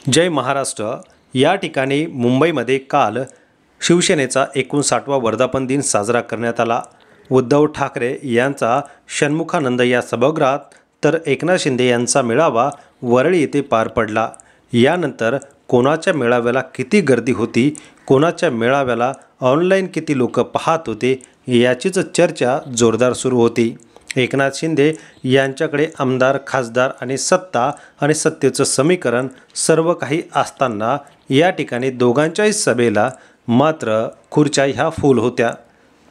जय महाराष्ट्र। या ठिकाणी मुंबईमध्ये काल शिवसेनेचा 59वा वर्धापन दिन साजरा करण्यात आला। उद्धव ठाकरे यांचा षण्मुखानंद या सभागृहात तर एकनाथ शिंदे यांचा मेळावा वरळी येथे पार पडला। यानंतर कोणाच्या मेळाव्याला किती गर्दी होती, कोणाच्या मेळाव्याला ऑनलाईन किती लोक पाहत होते याचीच चर्चा जोरदार सुरू होती। एकनाथ शिंदे यांच्याकडे आमदार, खासदार आणि सत्ता आणि सत्तेचं समीकरण सर्व काही असताना या ठिकाणी दोघांच्याही सभेला मात्र खुर्च्या ह्या फुल होत्या।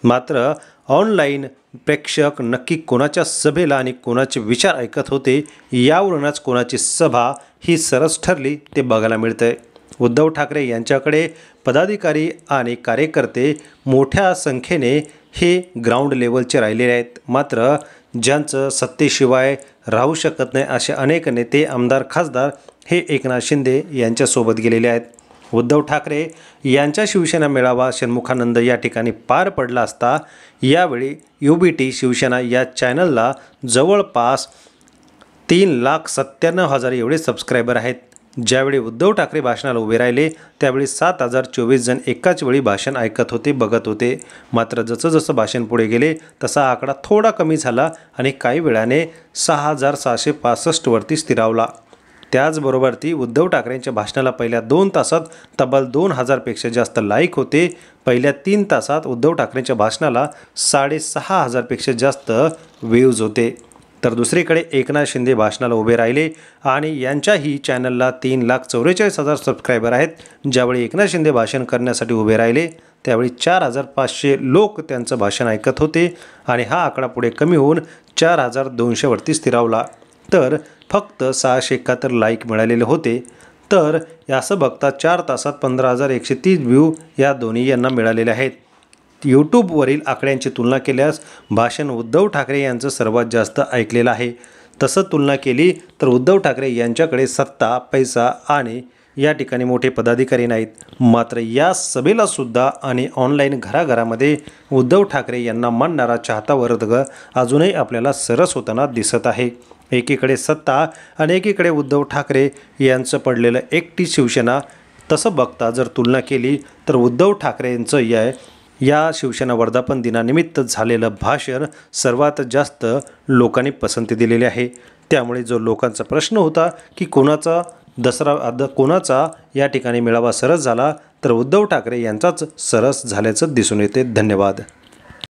मात्र ऑनलाईन प्रेक्षक नक्की कोणाच्या सभेला आणि कोणाचे विचार ऐकत होते यावरूनच कोणाची सभा ही सरस ठरली ते बघायला मिळतंय। उद्धव ठाकरे यांच्याकडे पदाधिकारी आणि कार्यकर्ते मोठ्या संख्येने हे ग्राउंड लेवलचे राहिलेले आहेत। मात्र ज्यांचं सत्तेशिवाय राहू शकत नाही असे अनेक नेते, आमदार, खासदार हे एकनाथ शिंदे यांच्यासोबत गेलेले आहेत। उद्धव ठाकरे यांच्या शिवसेना मेळावा षण्मुखानंद या ठिकाणी पार पडला असता यावेळी UBT शिवसेना या चॅनलला जवळपास 3,97,000 एवढे सबस्क्रायबर आहेत। ज्यावेळी उद्धव ठाकरे भाषणाला उभे राहिले त्यावेळी 7,024 जण एकाच वेळी भाषण ऐकत होते, बघत होते। मात्र जसं जसं भाषण पुढे गेले तसा आकडा थोडा कमी झाला आणि काही वेळाने 6,665 वरती स्थिरावला। त्याचबरोबर उद्धव ठाकरेंच्या भाषणाला पहिल्या 2 तासात तब्बल 2,000 पेक्षा जास्त लाईक होते। पहिल्या 3 तासात उद्धव ठाकरेंच्या भाषणाला 6,500 पेक्षा जास्त व्ह्यूज होते। तर दुसरीकडे एकनाथ शिंदे भाषणाला उभे राहिले आणि यांच्याही चॅनलला 3,44,000 सबस्क्रायबर आहेत। ज्यावेळी एकनाथ शिंदे भाषण करण्यासाठी उभे राहिले त्यावेळी 4,500 लोक त्यांचं भाषण ऐकत होते आणि हा आकडा पुढे कमी होऊन 4,200 वरती स्थिरावला। तर फक्त 671 लाईक मिळालेले होते। तर असं बघता 4 तासात 15,130 व्ह्यू या दोन्ही यांना मिळालेले आहेत। यूट्यूबवरील आकड्यांची तुलना केल्यास भाषण उद्धव ठाकरे यांचं सर्वात जास्त ऐकलेलं आहे। तसं तुलना केली तर उद्धव ठाकरे यांच्याकडे सत्ता, पैसा आणि या ठिकाणी मोठे पदाधिकारी नाहीत। मात्र या सभेला सुद्धा आणि ऑनलाईन घराघरामध्ये उद्धव ठाकरे यांना मानणारा चाहता वर्ग अजूनही आपल्याला सरस होताना दिसत आहे। एकीकडे सत्ता आणि एकीकडे उद्धव ठाकरे यांचं पडलेलं एकटी शिवसेना। तसं बघता जर तुलना केली तर उद्धव ठाकरेंचं या शिवसेना वर्धापन दिनानिमित्त झालेलं भाषण सर्वात जास्त लोकांनी पसंती दिलेली आहे। त्यामुळे जो लोकांचा प्रश्न होता की कोणाचा या ठिकाणी मेळावा सरस झाला तर उद्धव ठाकरे यांचाच सरस झाल्याचं दिसून येते। धन्यवाद।